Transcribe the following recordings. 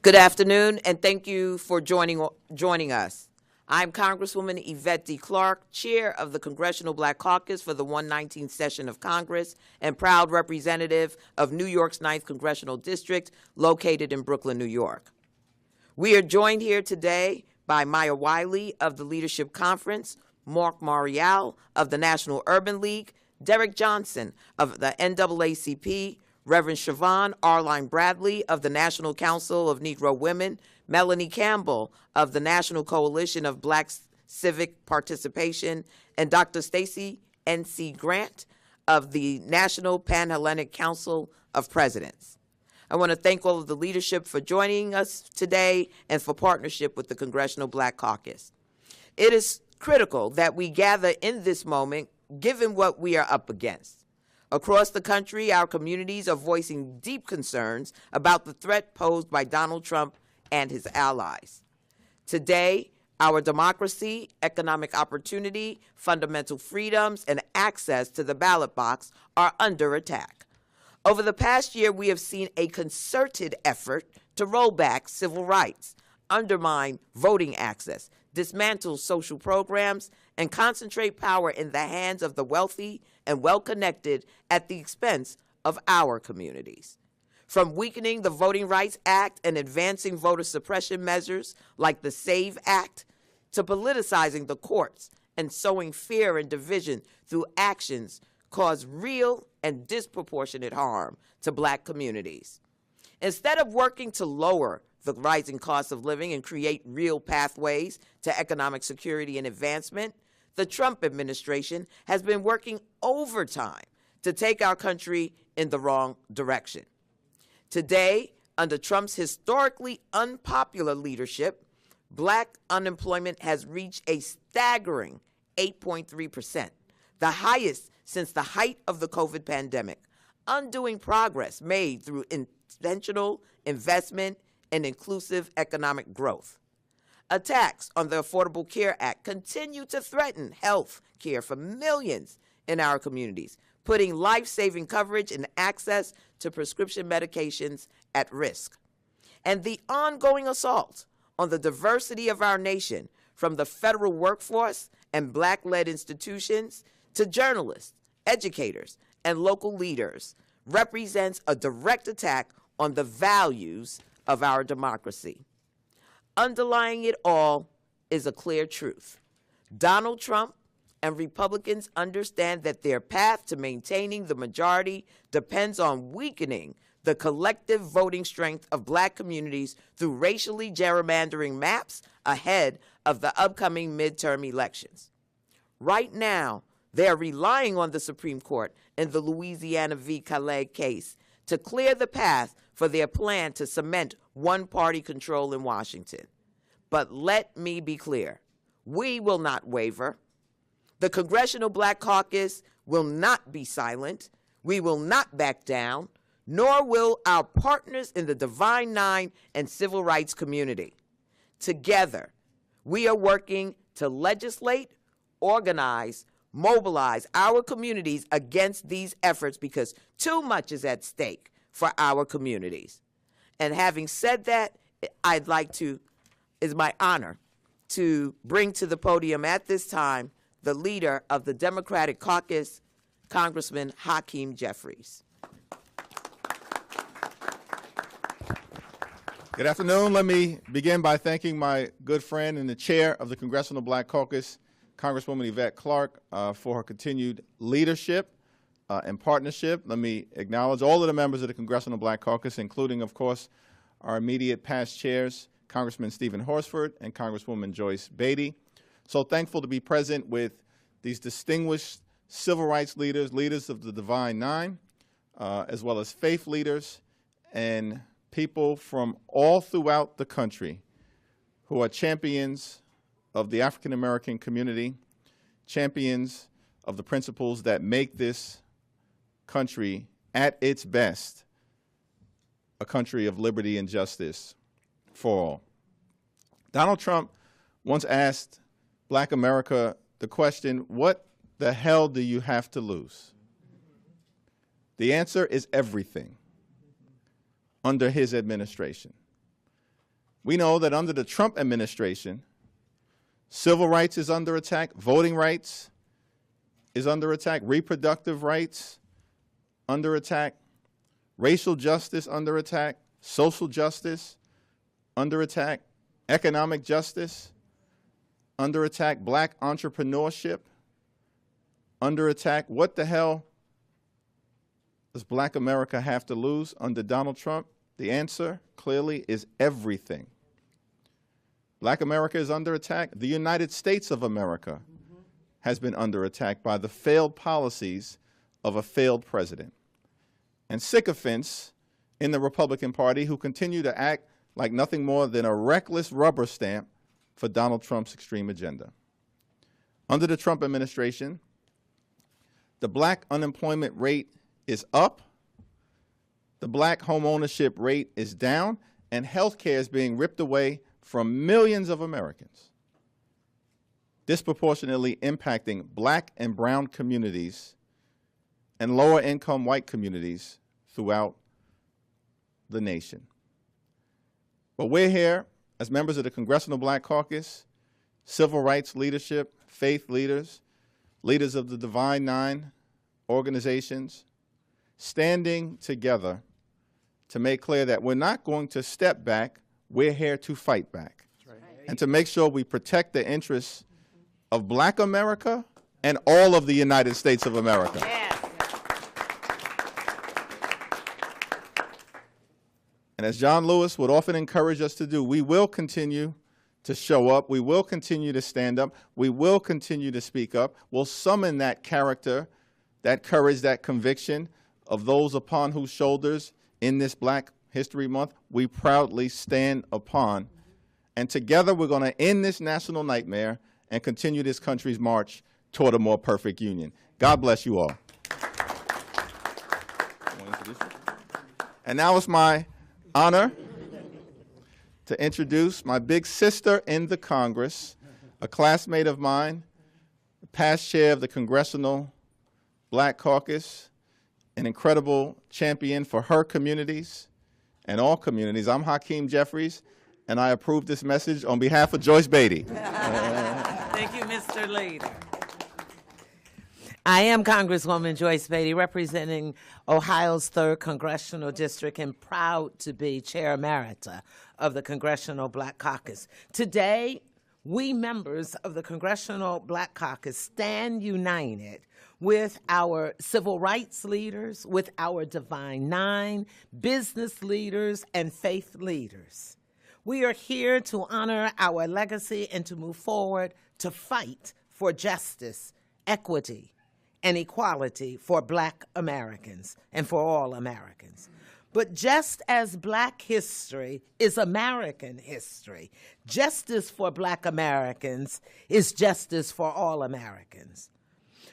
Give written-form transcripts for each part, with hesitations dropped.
Good afternoon, and thank you for joining us. I'm Congresswoman Yvette D. Clarke, Chair of the Congressional Black Caucus for the 119th session of Congress and proud representative of New York's 9th Congressional District, located in Brooklyn, New York. We are joined here today by Maya Wiley of the Leadership Conference, Mark Marial of the National Urban League, Derek Johnson of the NAACP, Reverend Siobhan Arline Bradley of the National Council of Negro Women, Melanie Campbell of the National Coalition of Black Civic Participation, and Dr. Stacey N.C. Grant of the National Pan-Hellenic Council of Presidents. I want to thank all of the leadership for joining us today and for partnership with the Congressional Black Caucus. It is critical that we gather in this moment, given what we are up against. Across the country, our communities are voicing deep concerns about the threat posed by Donald Trump and his allies. Today, our democracy, economic opportunity, fundamental freedoms, and access to the ballot box are under attack. Over the past year, we have seen a concerted effort to roll back civil rights, undermine voting access, dismantle social programs, and concentrate power in the hands of the wealthy and well-connected at the expense of our communities. From weakening the Voting Rights Act and advancing voter suppression measures like the SAVE Act, to politicizing the courts and sowing fear and division through actions cause real and disproportionate harm to Black communities. Instead of working to lower the rising cost of living and create real pathways to economic security and advancement, the Trump administration has been working overtime to take our country in the wrong direction. Today, under Trump's historically unpopular leadership, Black unemployment has reached a staggering 8.3%, the highest since the height of the COVID pandemic, undoing progress made through intentional investment and inclusive economic growth. Attacks on the Affordable Care Act continue to threaten health care for millions in our communities, putting life-saving coverage and access to prescription medications at risk. And the ongoing assault on the diversity of our nation, from the federal workforce and Black-led institutions to journalists, educators, and local leaders, represents a direct attack on the values of our democracy. Underlying it all is a clear truth. Donald Trump and Republicans understand that their path to maintaining the majority depends on weakening the collective voting strength of Black communities through racially gerrymandering maps ahead of the upcoming midterm elections. Right now, they are relying on the Supreme Court in the Louisiana v. Calais case to clear the path for their plan to cement one-party control in Washington. But let me be clear, we will not waver. The Congressional Black Caucus will not be silent. We will not back down, nor will our partners in the Divine Nine and civil rights community. Together, we are working to legislate, organize, mobilize our communities against these efforts because too much is at stake for our communities. And having said that, it's my honor to bring to the podium at this time the leader of the Democratic Caucus, Congressman Hakeem Jeffries. Good afternoon. Let me begin by thanking my good friend and the chair of the Congressional Black Caucus, Congresswoman Yvette Clarke, for her continued leadership and partnership. Let me acknowledge all of the members of the Congressional Black Caucus, including, of course, our immediate past chairs, Congressman Stephen Horsford and Congresswoman Joyce Beatty. So thankful to be present with these distinguished civil rights leaders, leaders of the Divine Nine, as well as faith leaders and people from all throughout the country who are champions of the African American community, champions of the principles that make this country at its best a country of liberty and justice for all. Donald Trump once asked Black America the question, what the hell do you have to lose? The answer is everything under his administration. We know that under the Trump administration, civil rights is under attack, voting rights is under attack, reproductive rights under attack, racial justice under attack, social justice under attack, economic justice under attack, black entrepreneurship under attack. What the hell does black America have to lose under Donald Trump? The answer, clearly, is everything. Black America is under attack. The United States of America has been under attack by the failed policies of a failed president. And sycophants in the Republican Party who continue to act like nothing more than a reckless rubber stamp for Donald Trump's extreme agenda. Under the Trump administration, the black unemployment rate is up, the black home ownership rate is down, and health care is being ripped away from millions of Americans, disproportionately impacting black and brown communities and lower income white communities throughout the nation. But we're here as members of the Congressional Black Caucus, civil rights leadership, faith leaders, leaders of the Divine Nine organizations, standing together to make clear that we're not going to step back, we're here to fight back. Right. And to make sure we protect the interests of black America and all of the United States of America. Yes. And as John Lewis would often encourage us to do, we will continue to show up, we will continue to stand up, we will continue to speak up, we'll summon that character, that courage, that conviction of those upon whose shoulders in this Black History Month we proudly stand upon. And together we're going to end this national nightmare and continue this country's march toward a more perfect union. God bless you all. And now it's my honor to introduce my big sister in the Congress, a classmate of mine, past chair of the Congressional Black Caucus, an incredible champion for her communities and all communities. I'm Hakeem Jeffries, and I approve this message on behalf of Joyce Beatty. Thank you, Mr. Leader. I am Congresswoman Joyce Beatty, representing Ohio's 3rd Congressional District, and proud to be Chair Emerita of the Congressional Black Caucus. Today, we members of the Congressional Black Caucus stand united with our civil rights leaders, with our Divine Nine, business leaders, and faith leaders. We are here to honor our legacy and to move forward to fight for justice, equity, and equality for black Americans and for all Americans. But just as black history is American history, justice for black Americans is justice for all Americans.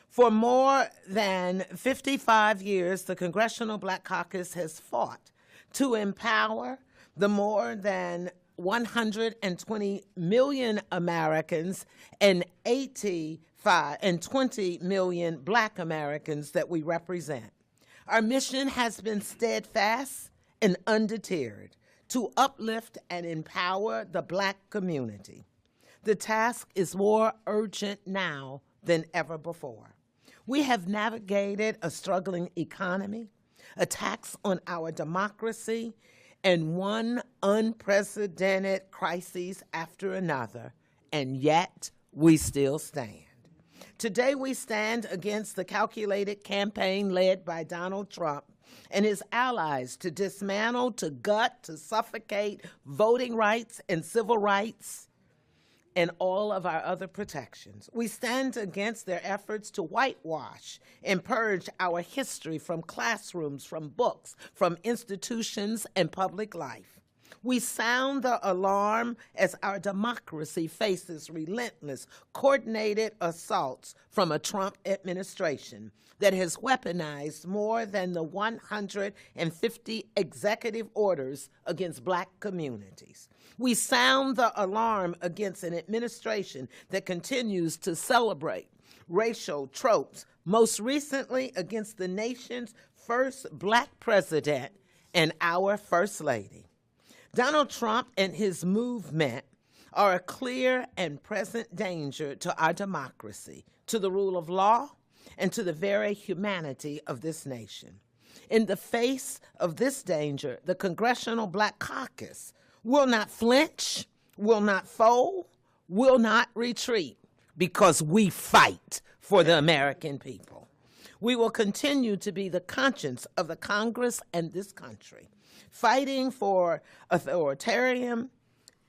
For more than 55 years, the Congressional Black Caucus has fought to empower the more than 120 million Americans and 20 million black Americans that we represent. Our mission has been steadfast and undeterred to uplift and empower the black community. The task is more urgent now than ever before. We have navigated a struggling economy, attacks on our democracy, and one unprecedented crisis after another, and yet we still stand. Today we stand against the calculated campaign led by Donald Trump and his allies to dismantle, to gut, to suffocate voting rights and civil rights and all of our other protections. We stand against their efforts to whitewash and purge our history from classrooms, from books, from institutions and public life. We sound the alarm as our democracy faces relentless, coordinated assaults from a Trump administration that has weaponized more than the 150 executive orders against black communities. We sound the alarm against an administration that continues to celebrate racial tropes, most recently against the nation's first black president and our First Lady. Donald Trump and his movement are a clear and present danger to our democracy, to the rule of law, and to the very humanity of this nation. In the face of this danger, the Congressional Black Caucus will not flinch, will not fold, will not retreat, because we fight for the American people. We will continue to be the conscience of the Congress and this country, fighting for authoritarian,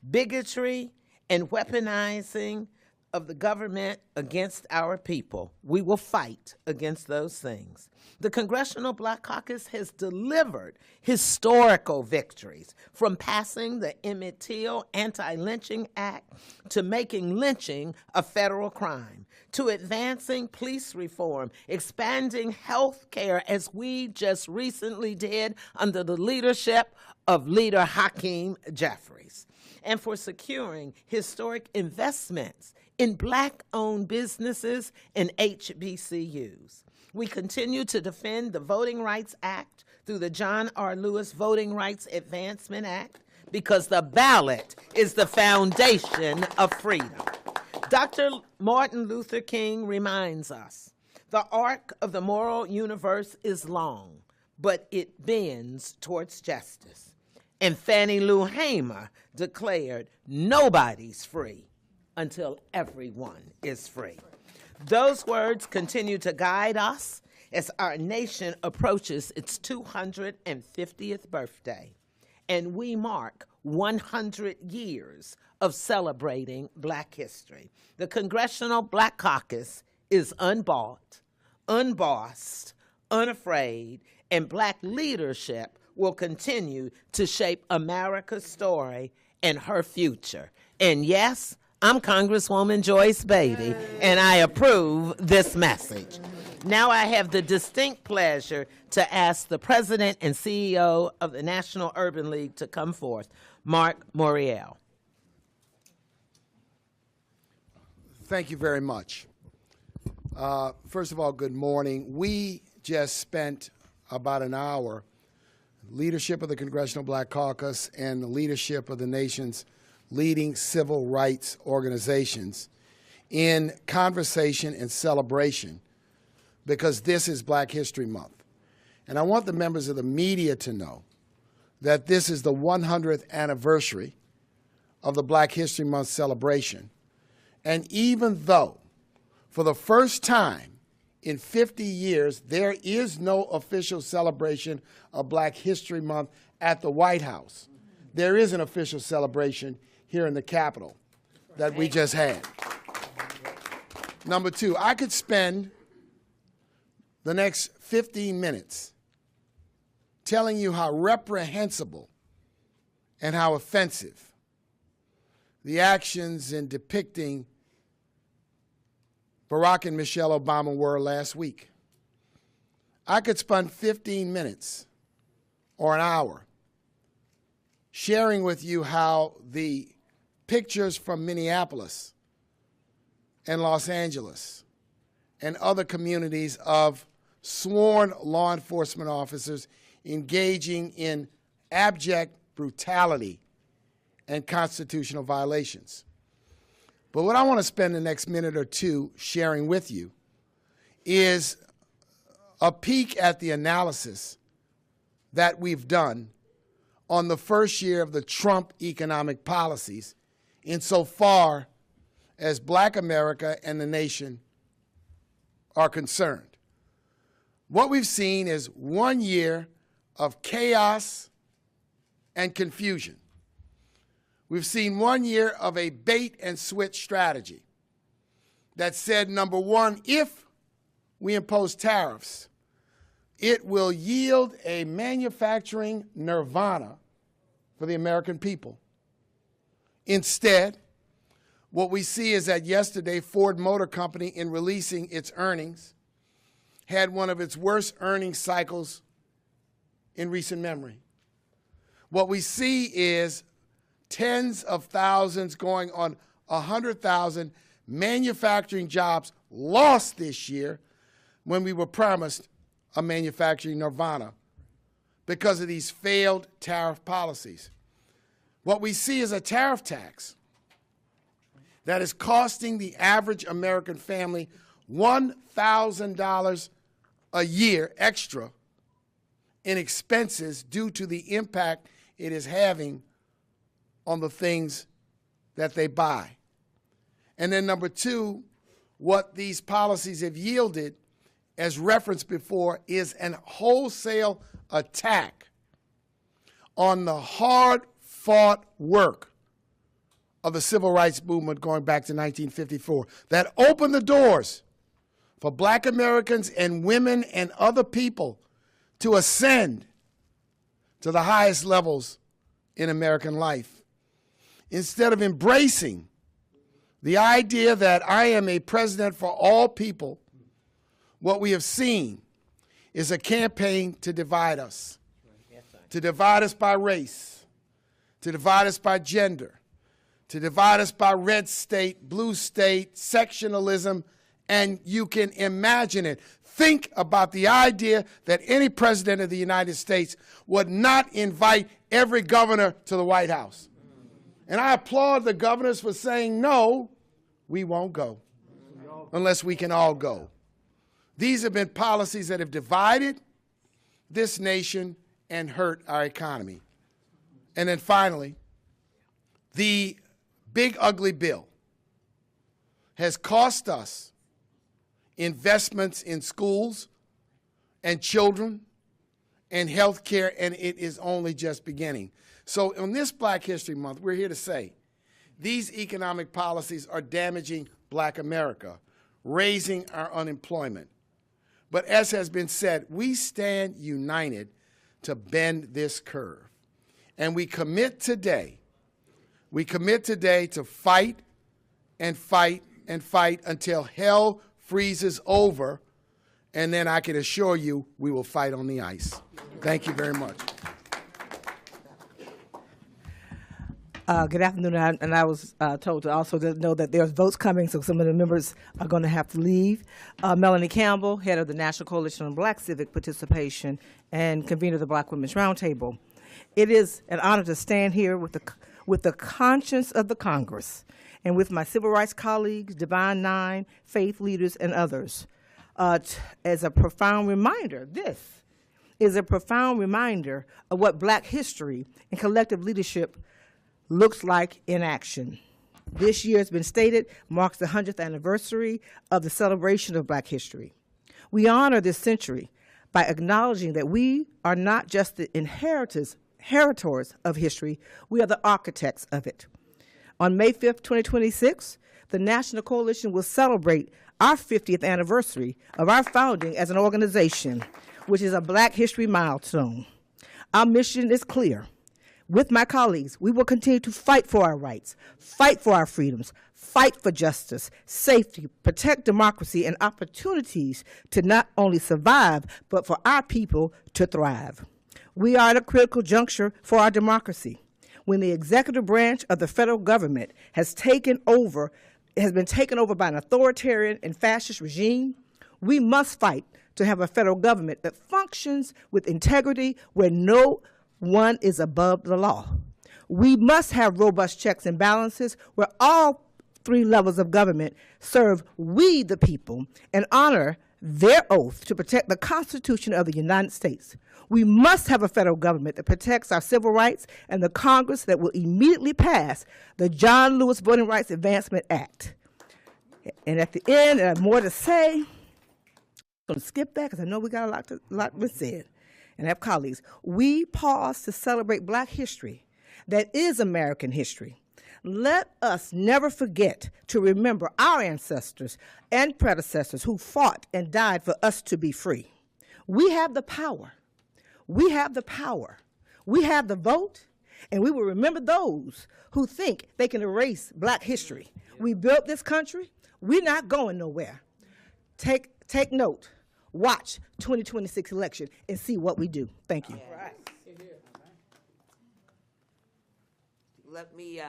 bigotry, and weaponizing of the government against our people. We will fight against those things. The Congressional Black Caucus has delivered historical victories, from passing the Emmett Till Anti-Lynching Act to making lynching a federal crime, to advancing police reform, expanding health care, as we just recently did under the leadership of Leader Hakeem Jeffries, and for securing historic investments in Black-owned businesses and HBCUs. We continue to defend the Voting Rights Act through the John R. Lewis Voting Rights Advancement Act, because the ballot is the foundation of freedom. Dr. Martin Luther King reminds us, the arc of the moral universe is long, but it bends towards justice. And Fannie Lou Hamer declared, nobody's free until everyone is free. Those words continue to guide us as our nation approaches its 250th birthday, and we mark 100 years of celebrating Black history. The Congressional Black Caucus is unbought, unbossed, unafraid, and Black leadership will continue to shape America's story and her future. And yes, I'm Congresswoman Joyce Beatty, and I approve this message. Now I have the distinct pleasure to ask the President and CEO of the National Urban League to come forth, Mark Morial. Thank you very much. First of all, good morning. We just spent about an hour, leadership of the Congressional Black Caucus and the leadership of the nation's leading civil rights organizations, in conversation and celebration, because this is Black History Month. And I want the members of the media to know that this is the 100th anniversary of the Black History Month celebration. And even though, for the first time in 50 years, there is no official celebration of Black History Month at the White House, there is an official celebration here in the Capitol that we just had. Number two, I could spend the next 15 minutes telling you how reprehensible and how offensive the actions in depicting Barack and Michelle Obama were last week. I could spend 15 minutes or an hour sharing with you how the pictures from Minneapolis and Los Angeles and other communities of sworn law enforcement officers engaging in abject brutality and constitutional violations. But what I want to spend the next minute or two sharing with you is a peek at the analysis that we've done on the first year of the Trump economic policies, insofar as Black America and the nation are concerned. What we've seen is 1 year of chaos and confusion. We've seen 1 year of a bait and switch strategy that said, number one, if we impose tariffs, it will yield a manufacturing nirvana for the American people. Instead, what we see is that yesterday, Ford Motor Company, in releasing its earnings, had one of its worst earnings cycles in recent memory. What we see is tens of thousands, going on 100,000 manufacturing jobs lost this year when we were promised a manufacturing nirvana because of these failed tariff policies. What we see is a tariff tax that is costing the average American family $1,000 a year extra in expenses due to the impact it is having on the things that they buy. And then number two, what these policies have yielded, as referenced before, is an wholesale attack on the hard-fought work of the civil rights movement going back to 1954 that opened the doors for black Americans and women and other people to ascend to the highest levels in American life. Instead of embracing the idea that I am a president for all people, what we have seen is a campaign to divide us, to divide us by race, to divide us by gender, to divide us by red state, blue state, sectionalism, and you can imagine it. Think about the idea that any president of the United States would not invite every governor to the White House. And I applaud the governors for saying, no, we won't go unless we can all go. These have been policies that have divided this nation and hurt our economy. And then finally, the big ugly bill has cost us investments in schools and children and health care, and it is only just beginning. So on this Black History Month, we're here to say these economic policies are damaging Black America, raising our unemployment. But as has been said, we stand united to bend this curve. And we commit today to fight and fight and fight until hell freezes over, and then I can assure you we will fight on the ice. Thank you very much. Good afternoon, and I was told to also know that there's votes coming, so some of the members are going to have to leave. Melanie Campbell, head of the National Coalition on Black Civic Participation and convener of the Black Women's Roundtable. It is an honor to stand here with the conscience of the Congress and with my civil rights colleagues, Divine Nine, faith leaders, and others. As a profound reminder, this is a profound reminder of what Black history and collective leadership looks like in action. This year, has been stated, marks the 100th anniversary of the celebration of Black history. We honor this century by acknowledging that we are not just the inheritors of history, we are the architects of it. On May 5th, 2026, the National Coalition will celebrate our 50th anniversary of our founding as an organization, which is a Black history milestone. Our mission is clear. With my colleagues, we will continue to fight for our rights, fight for our freedoms, fight for justice, safety, protect democracy, and opportunities to not only survive, but for our people to thrive. We are at a critical juncture for our democracy. When the executive branch of the federal government has been taken over by an authoritarian and fascist regime, we must fight to have a federal government that functions with integrity where no one is above the law. We must have robust checks and balances where all three levels of government serve we the people and honor their oath to protect the Constitution of the United States. We must have a federal government that protects our civil rights and the Congress that will immediately pass the John Lewis Voting Rights Advancement Act. And at the end, I have more to say. I'm going to skip that because I know we got a lot was said. And I have colleagues. We pause to celebrate Black history that is American history. Let us never forget to remember our ancestors and predecessors who fought and died for us to be free. We have the power. We have the power. We have the vote, and we will remember those who think they can erase Black history. We built this country. We're not going nowhere. Take note. Watch 2026 election and see what we do. Thank you. Right. Let me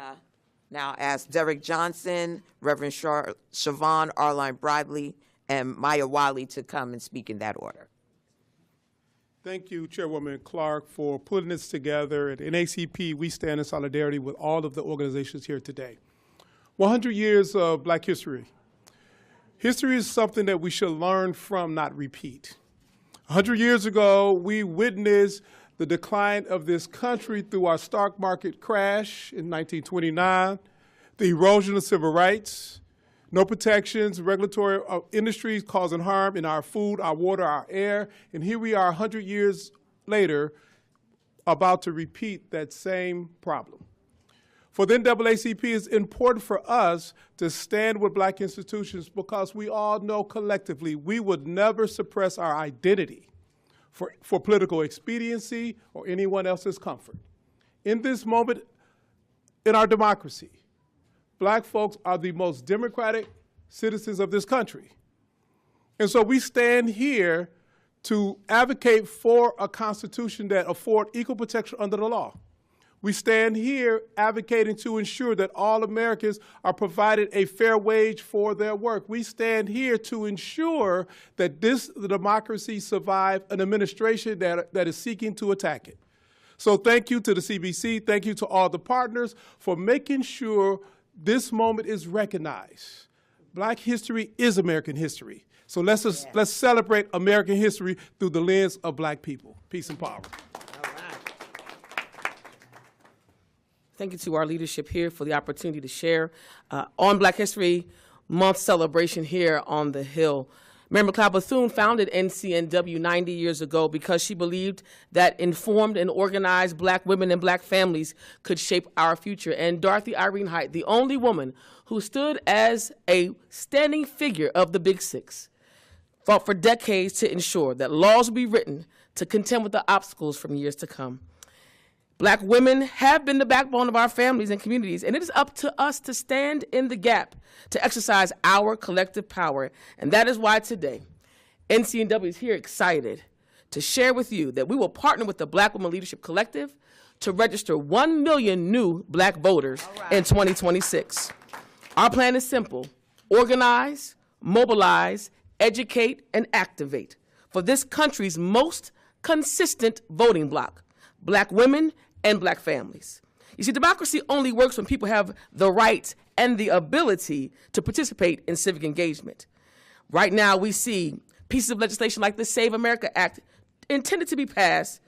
now ask Derek Johnson, Reverend Siobhan Arline Bradley, and Maya Wiley to come and speak in that order. Thank you, Chairwoman Clark, for putting this together. At NACP, we stand in solidarity with all of the organizations here today. 100 years of Black history. History is something that we should learn from, not repeat. 100 years ago, we witnessed the decline of this country through our stock market crash in 1929, the erosion of civil rights, no protections, regulatory industries causing harm in our food, our water, our air, and here we are 100 years later about to repeat that same problem. For the NAACP, it's important for us to stand with Black institutions because we all know collectively we would never suppress our identity for political expediency or anyone else's comfort. In this moment in our democracy, Black folks are the most democratic citizens of this country. And so we stand here to advocate for a constitution that affords equal protection under the law. We stand here advocating to ensure that all Americans are provided a fair wage for their work. We stand here to ensure that the democracy survive an administration that is seeking to attack it. So thank you to the CBC, thank you to all the partners for making sure this moment is recognized. Black history is American history. So let's celebrate American history through the lens of Black people. Peace and power. Thank you to our leadership here for the opportunity to share on Black History Month celebration here on the Hill. Mary McLeod Bethune founded NCNW 90 years ago because she believed that informed and organized Black women and Black families could shape our future. And Dorothy Irene Height, the only woman who stood as a standing figure of the Big Six, fought for decades to ensure that laws would be written to contend with the obstacles from years to come. Black women have been the backbone of our families and communities, and it is up to us to stand in the gap to exercise our collective power. And that is why today, NCNW is here excited to share with you that we will partner with the Black Women Leadership Collective to register 1 million new Black voters in 2026. Our plan is simple: organize, mobilize, educate, and activate for this country's most consistent voting bloc, Black women and Black families. You see, democracy only works when people have the right and the ability to participate in civic engagement. Right now, we see pieces of legislation like the Save America Act intended to be passed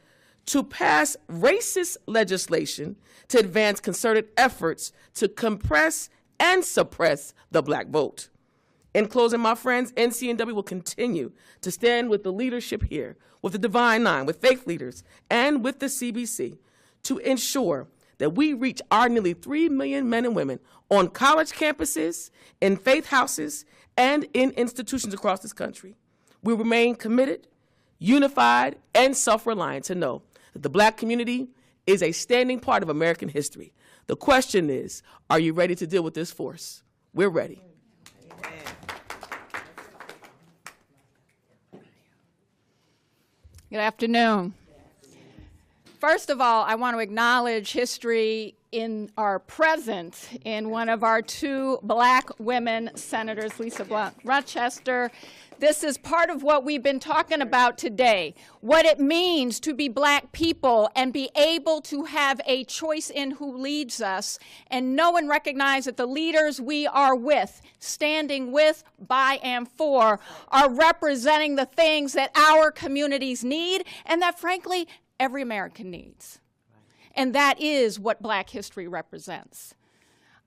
to pass racist legislation to advance concerted efforts to compress and suppress the Black vote. In closing, my friends, NCNW will continue to stand with the leadership here, with the Divine Nine, with faith leaders, and with the CBC to ensure that we reach our nearly 3 million men and women on college campuses, in faith houses, and in institutions across this country. We remain committed, unified, and self-reliant to know that the Black community is a standing part of American history. The question is, are you ready to deal with this force? We're ready. Good afternoon. First of all, I want to acknowledge history in our present in one of our 2 Black women senators, Lisa Blunt Rochester. This is part of what we've been talking about today, what it means to be Black people and be able to have a choice in who leads us and know and recognize that the leaders we are with, standing with, by, and for, are representing the things that our communities need and that, frankly, every American needs. And that is what Black history represents.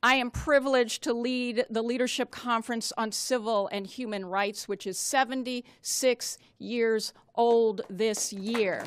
I am privileged to lead the Leadership Conference on Civil and Human Rights, which is 76 years old this year.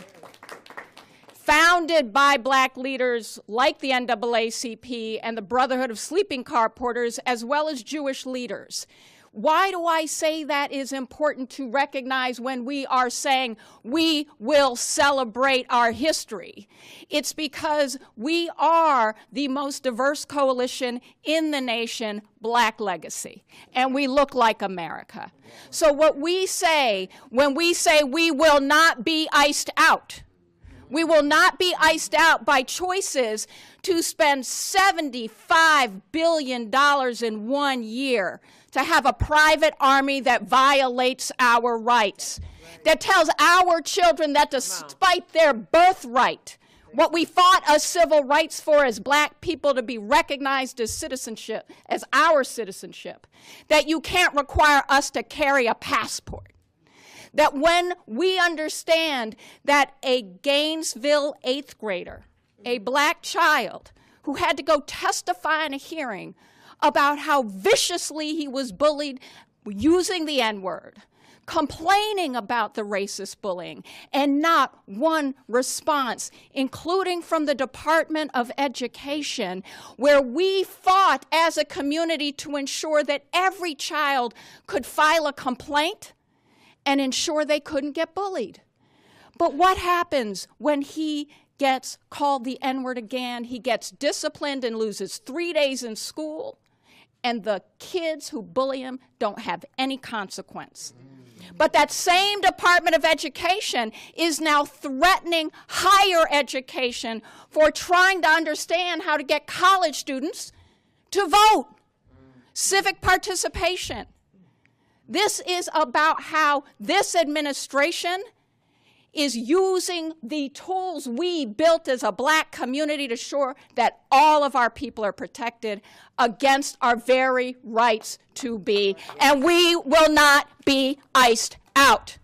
Founded by Black leaders like the NAACP and the Brotherhood of Sleeping Car Porters, as well as Jewish leaders. Why do I say that is important to recognize when we are saying we will celebrate our history? It's because we are the most diverse coalition in the nation, Black legacy, and we look like America. So what we say when we say we will not be iced out, we will not be iced out by choices to spend $75 billion in 1 year to have a private army that violates our rights, that tells our children that despite their birthright, what we fought as civil rights for as black people to be recognized as citizenship, as our citizenship, that you can't require us to carry a passport. That when we understand that a Gainesville 8th grader, a black child who had to go testify in a hearing about how viciously he was bullied using the N-word, complaining about the racist bullying, and not one response, including from the Department of Education, where we fought as a community to ensure that every child could file a complaint and ensure they couldn't get bullied. But what happens when he gets called the N-word again? He gets disciplined and loses 3 days in school, and the kids who bully him don't have any consequence. But that same Department of Education is now threatening higher education for trying to understand how to get college students to vote. Civic participation. This is about how this administration is using the tools we built as a black community to ensure that all of our people are protected against our very rights to be, and we will not be iced out.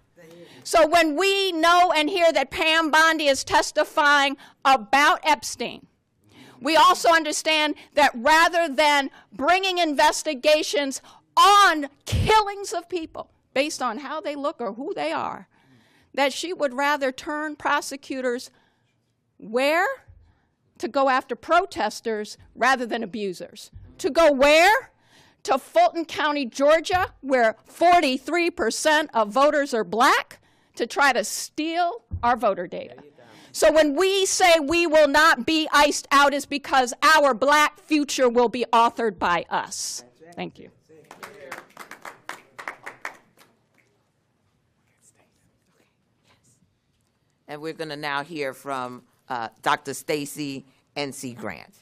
So when we know and hear that Pam Bondi is testifying about Epstein, we also understand that rather than bringing investigations on killings of people based on how they look or who they are, that she would rather turn prosecutors where? To go after protesters rather than abusers. To go where? To Fulton County, Georgia, where 43% of voters are black, to try to steal our voter data. So when we say we will not be iced out, is because our black future will be authored by us. Thank you. And we're going to now hear from Dr. Stacey N.C. Grant.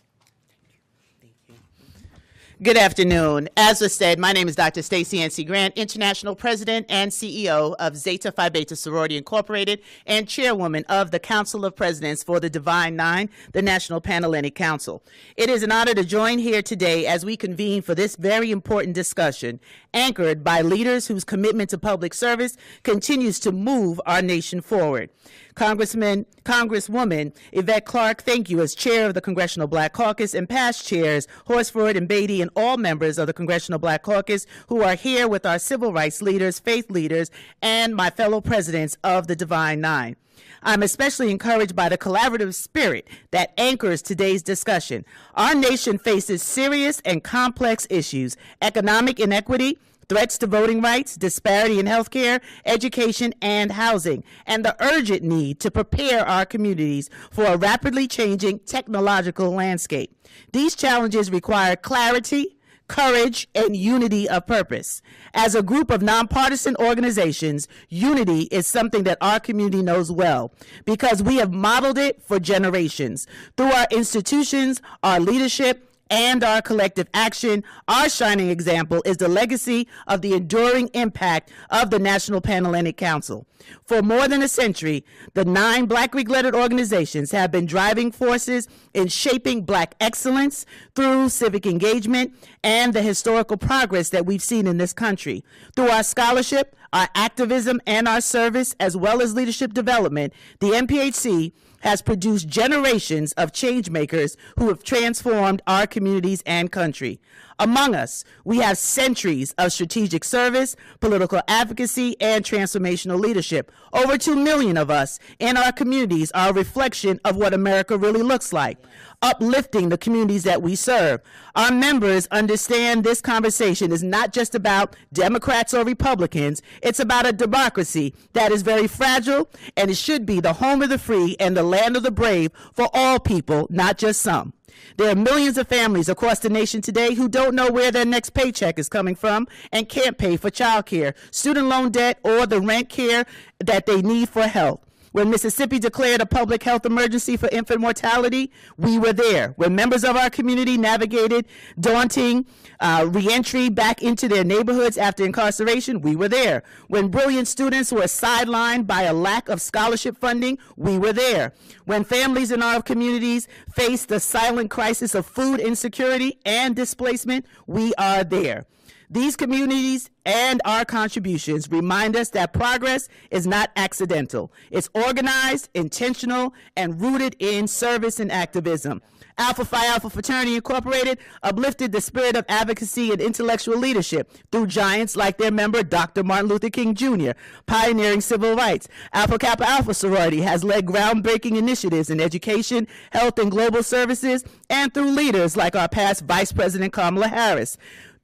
Good afternoon. As was said, my name is Dr. Stacey N.C. Grant, International President and CEO of Zeta Phi Beta Sorority Incorporated and Chairwoman of the Council of Presidents for the Divine Nine, the National Panhellenic Council. It is an honor to join here today as we convene for this very important discussion, anchored by leaders whose commitment to public service continues to move our nation forward. Congresswoman Yvette Clarke, thank you as chair of the Congressional Black Caucus, and past chairs Horsford and Beatty and all members of the Congressional Black Caucus who are here with our civil rights leaders, faith leaders, and my fellow presidents of the Divine Nine. I'm especially encouraged by the collaborative spirit that anchors today's discussion. Our nation faces serious and complex issues: economic inequity, threats to voting rights, disparity in healthcare, education, and housing, and the urgent need to prepare our communities for a rapidly changing technological landscape. These challenges require clarity, courage, and unity of purpose. As a group of nonpartisan organizations, unity is something that our community knows well because we have modeled it for generations. Through our institutions, our leadership, and our collective action, our shining example is the legacy of the enduring impact of the National Panhellenic Council. For more than a century, the 9 Black Greek-led organizations have been driving forces in shaping Black excellence through civic engagement and the historical progress that we've seen in this country. Through our scholarship, our activism, and our service, as well as leadership development, the NPHC has produced generations of change makers who have transformed our communities and country. Among us, we have centuries of strategic service, political advocacy, and transformational leadership. Over 2 million of us in our communities are a reflection of what America really looks like, uplifting the communities that we serve. Our members understand this conversation is not just about Democrats or Republicans. It's about a democracy that is very fragile, and it should be the home of the free and the land of the brave for all people, not just some. There are millions of families across the nation today who don't know where their next paycheck is coming from and can't pay for child care, student loan debt, or the rent care that they need for health. When Mississippi declared a public health emergency for infant mortality, we were there. When members of our community navigated daunting reentry back into their neighborhoods after incarceration, we were there. When brilliant students were sidelined by a lack of scholarship funding, we were there. When families in our communities faced the silent crisis of food insecurity and displacement, we are there. These communities and our contributions remind us that progress is not accidental. It's organized, intentional, and rooted in service and activism. Alpha Phi Alpha Fraternity Incorporated uplifted the spirit of advocacy and intellectual leadership through giants like their member, Dr. Martin Luther King Jr., pioneering civil rights. Alpha Kappa Alpha Sorority has led groundbreaking initiatives in education, health, and global services, and through leaders like our past Vice President Kamala Harris.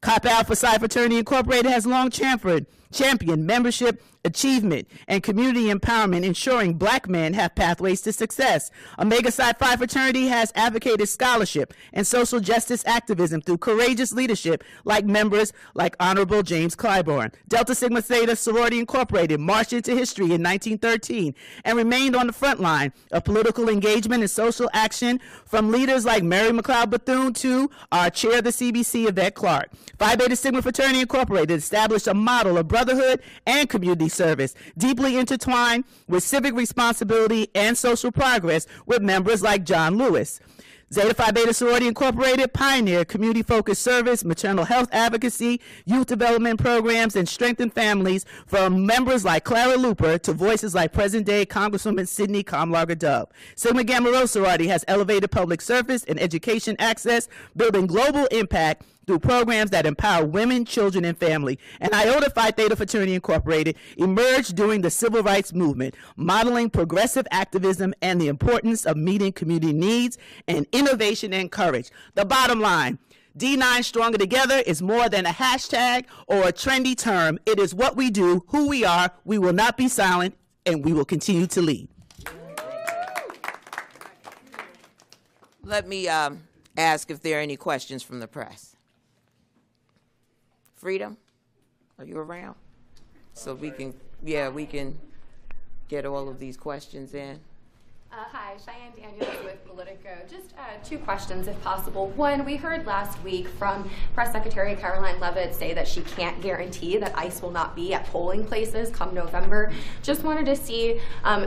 Kappa Alpha Psi Fraternity Incorporated has long championed membership, achievement, and community empowerment, ensuring black men have pathways to success. Omega Psi Phi Fraternity has advocated scholarship and social justice activism through courageous leadership like members like Honorable James Clyburn. Delta Sigma Theta Sorority Incorporated marched into history in 1913 and remained on the front line of political engagement and social action, from leaders like Mary McLeod Bethune to our chair of the CBC, Yvette Clarke. Phi Beta Sigma Fraternity Incorporated established a model of brotherhood and community service, deeply intertwined with civic responsibility and social progress, with members like John Lewis. Zeta Phi Beta Sorority Incorporated pioneered community-focused service, maternal health advocacy, youth development programs, and strengthened families, from members like Clara Luper to voices like present-day Congresswoman Sidney Comlarga Dove. Sigma Gamma Rho Sorority has elevated public service and education access, building global impact through programs that empower women, children, and family. And Iota Phi Theta Fraternity Incorporated emerged during the Civil Rights Movement, modeling progressive activism and the importance of meeting community needs and innovation and courage. The bottom line, D9 Stronger Together is more than a hashtag or a trendy term. It is what we do, who we are. We will not be silent, and we will continue to lead. Let me ask if there are any questions from the press. Freedom, are you around? So we can get all of these questions in. Hi, Cheyenne Daniels with Politico. Just two questions, if possible. One, we heard last week from Press Secretary Caroline Leavitt say that she can't guarantee that ICE will not be at polling places come November. Just wanted to see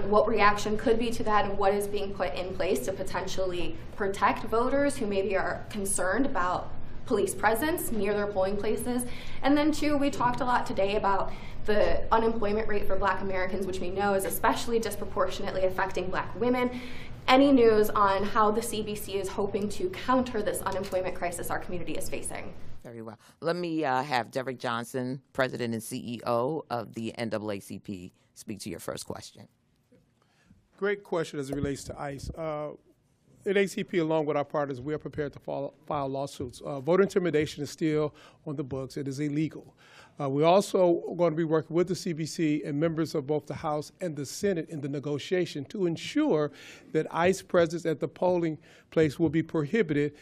what reaction could be to that and what is being put in place to potentially protect voters who maybe are concerned about police presence near their polling places. And then two, we talked a lot today about the unemployment rate for Black Americans, which we know is especially disproportionately affecting Black women. Any news on how the CBC is hoping to counter this unemployment crisis our community is facing? Very well. Let me have Derrick Johnson, President and CEO of the NAACP, speak to your first question. Great question as it relates to ICE. At ACP, along with our partners, we are prepared to file lawsuits. Voter intimidation is still on the books. It is illegal. We're also going to be working with the CBC and members of both the House and the Senate in the negotiation to ensure that ICE presence at the polling place will be prohibited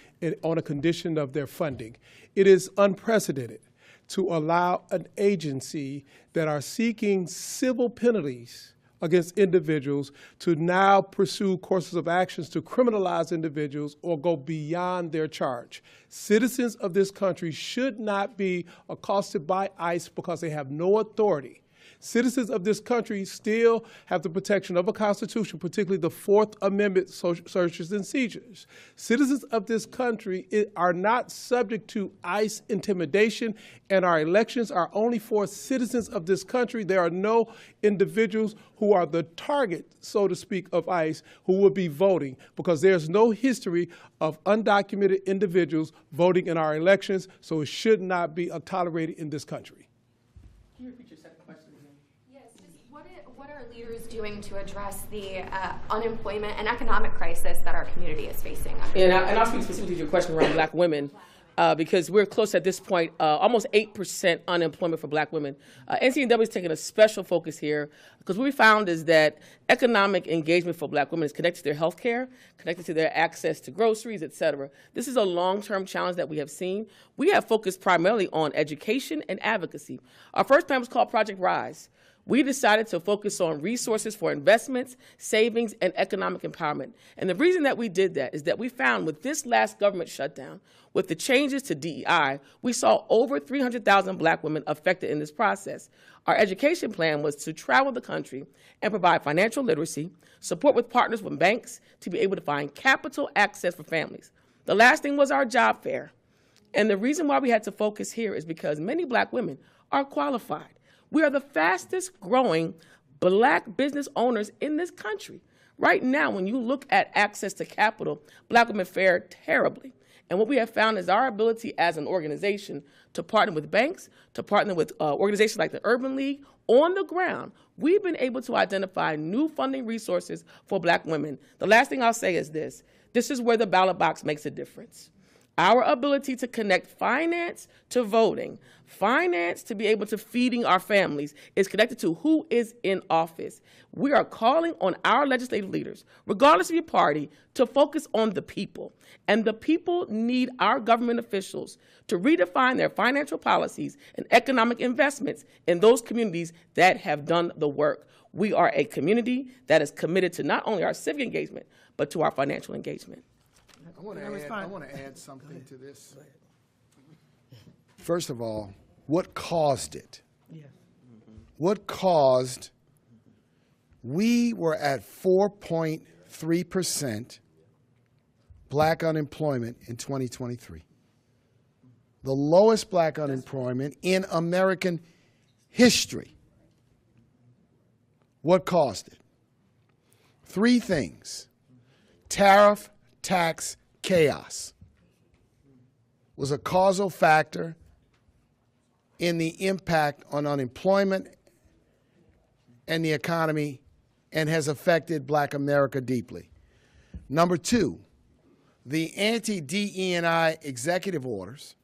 on a condition of their funding. It is unprecedented to allow an agency that are seeking civil penalties against individuals to now pursue courses of actions to criminalize individuals or go beyond their charge. Citizens of this country should not be accosted by ICE because they have no authority. Citizens of this country still have the protection of a Constitution, particularly the Fourth Amendment searches and seizures. Citizens of this country are not subject to ICE intimidation, and our elections are only for citizens of this country. There are no individuals who are the target, so to speak, of ICE who will be voting, because there's no history of undocumented individuals voting in our elections, so it should not be tolerated in this country. Can you repeat your second question? What are leaders doing to address the unemployment and economic crisis that our community is facing? And I'll speak specifically to your question around Black women, because we're close at this point, almost 8% unemployment for Black women. NCNW is taking a special focus here, because what we found is that economic engagement for Black women is connected to their health care, connected to their access to groceries, et cetera. This is a long-term challenge that we have seen. We have focused primarily on education and advocacy. Our first plan was called Project Rise, we decided to focus on resources for investments, savings, and economic empowerment. And the reason that we did that is that we found with this last government shutdown, with the changes to DEI, we saw over 300,000 black women affected in this process. Our education plan was to travel the country and provide financial literacy, support with partners with banks to be able to find capital access for families. The last thing was our job fair. And the reason why we had to focus here is because many black women are qualified. We are the fastest growing black business owners in this country. Right now, when you look at access to capital, black women fare terribly. And what we have found is our ability as an organization to partner with banks, to partner with organizations like the Urban League, on the ground, we've been able to identify new funding resources for black women. The last thing I'll say is this. This is where the ballot box makes a difference. Our ability to connect finance to voting, finance to be able to feeding our families is connected to who is in office. We are calling on our legislative leaders, regardless of your party, to focus on the people. And the people need our government officials to redefine their financial policies and economic investments in those communities that have done the work. We are a community that is committed to not only our civic engagement, but to our financial engagement. I want to add something to this. First of all, what caused it? Yeah. What caused, we were at 4.3% black unemployment in 2023. The lowest black unemployment in American history. What caused it? Three things. Tariff, tax, chaos was a causal factor in the impact on unemployment and the economy and has affected black America deeply. Number two, the anti-DE&I executive orders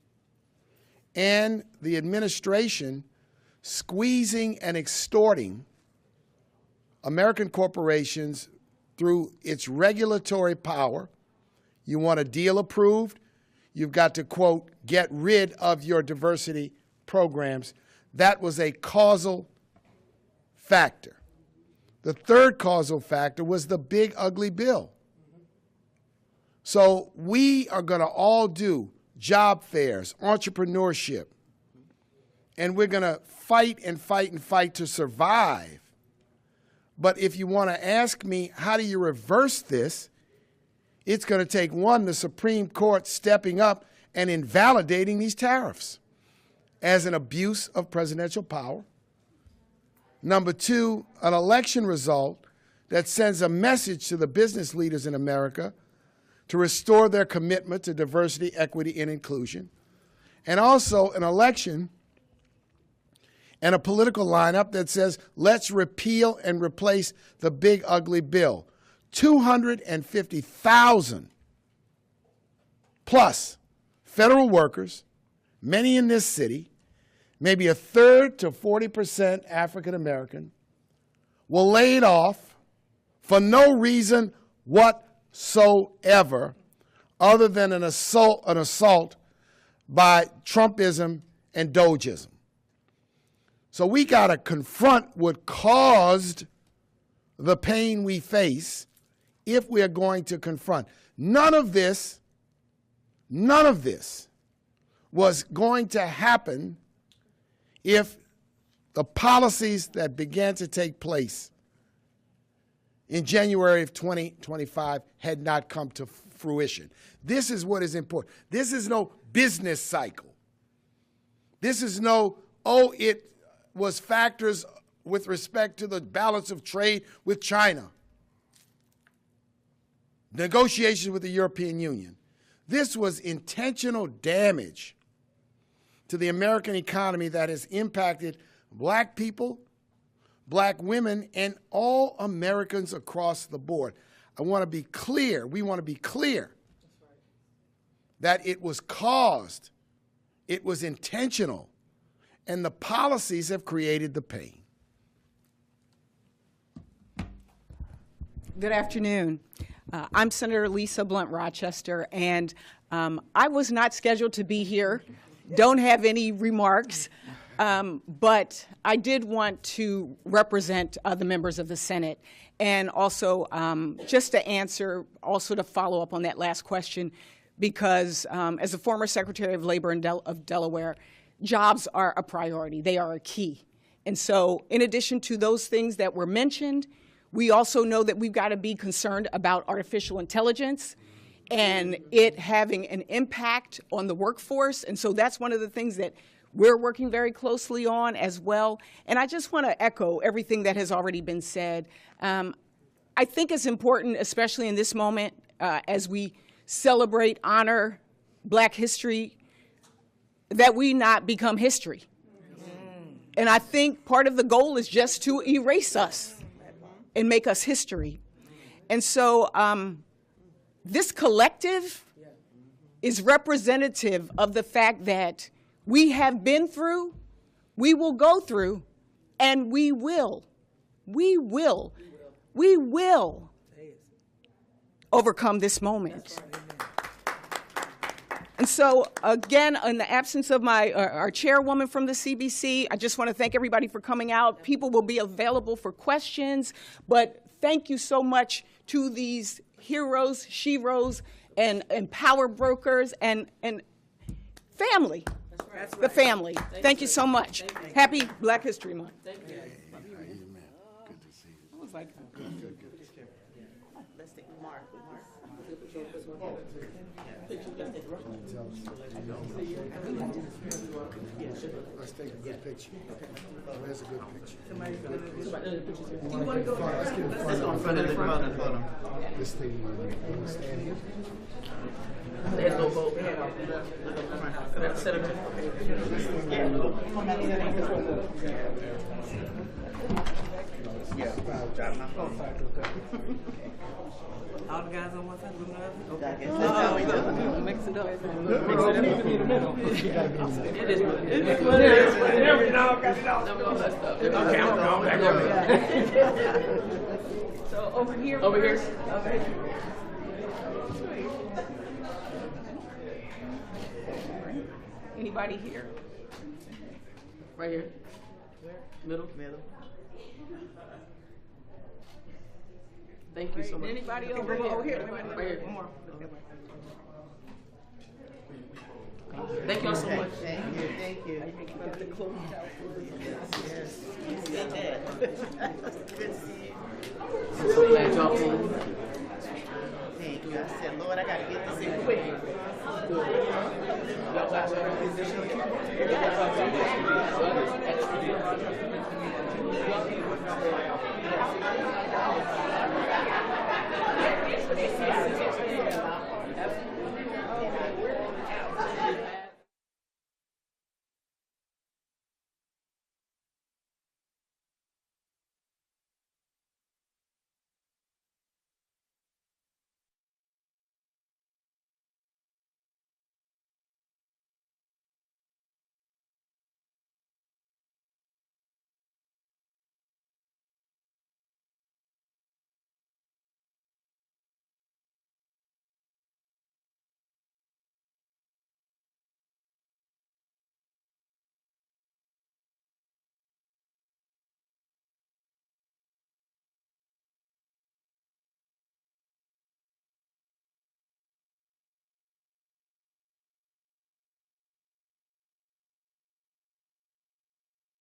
and the administration squeezing and extorting American corporations through its regulatory power. You want a deal approved, you've got to, quote, get rid of your diversity programs. That was a causal factor. The third causal factor was the big, ugly bill. So we are going to all do job fairs, entrepreneurship, and we're going to fight and fight and fight to survive. But if you want to ask me, how do you reverse this? It's going to take, one, the Supreme Court stepping up and invalidating these tariffs as an abuse of presidential power. Number two, an election result that sends a message to the business leaders in America to restore their commitment to diversity, equity, and inclusion. And also an election and a political lineup that says, let's repeal and replace the big, ugly bill. 250,000 plus federal workers, many in this city, maybe a third to 40% African American, were laid off for no reason whatsoever other than an assault by Trumpism and Dogeism. So we got to confront what caused the pain we face if we are going to confront. None of this was going to happen if the policies that began to take place in January of 2025 had not come to fruition. This is what is important. This is no business cycle. This is no, oh, it was factors with respect to the balance of trade with China, negotiations with the European Union. This was intentional damage to the American economy that has impacted black people, black women, and all Americans across the board. I want to be clear, we want to be clear that it was caused, it was intentional, and the policies have created the pain. Good afternoon. I'm Senator Lisa Blunt Rochester, and I was not scheduled to be here. Don't have any remarks. But I did want to represent the members of the Senate, and also just to answer, also to follow up on that last question, because as a former Secretary of Labor of Delaware, jobs are a priority. They are a key. And so in addition to those things that were mentioned, we also know that we've got to be concerned about artificial intelligence and it having an impact on the workforce. And so that's one of the things that we're working very closely on as well. And I just want to echo everything that has already been said. I think it's important, especially in this moment, as we celebrate, honor Black history, that we not become history. And I think part of the goal is just to erase us and make us history. And so this collective is representative of the fact that we have been through, we will go through, and we will overcome this moment. And so, again, in the absence of our chairwoman from the CBC, I just want to thank everybody for coming out. People will be available for questions, but thank you so much to these heroes, sheroes, and power brokers and family. That's right. The family. Thank you so much. Happy Black History Month. Thank you. Good to see you. I was like, Good. Let's take Mark. Let's take a good picture. Where's a good picture? Do you want to go? Let's get in front of the photo. This thing, you want to stand here? Let's go vote. All the guys on one side, women on the other? That's how we do. Mix it up. It is what it is. so over here. Over here. Okay. Anybody here? Right here. Middle. Thank you so much. Anybody over here? Right here. One more. Thank you so much. Thank you. Yes. You said that. Good to see you. I'm so glad y'all came. Thank you. I said, Lord, I got to get this in quick. Y'all got your requisition?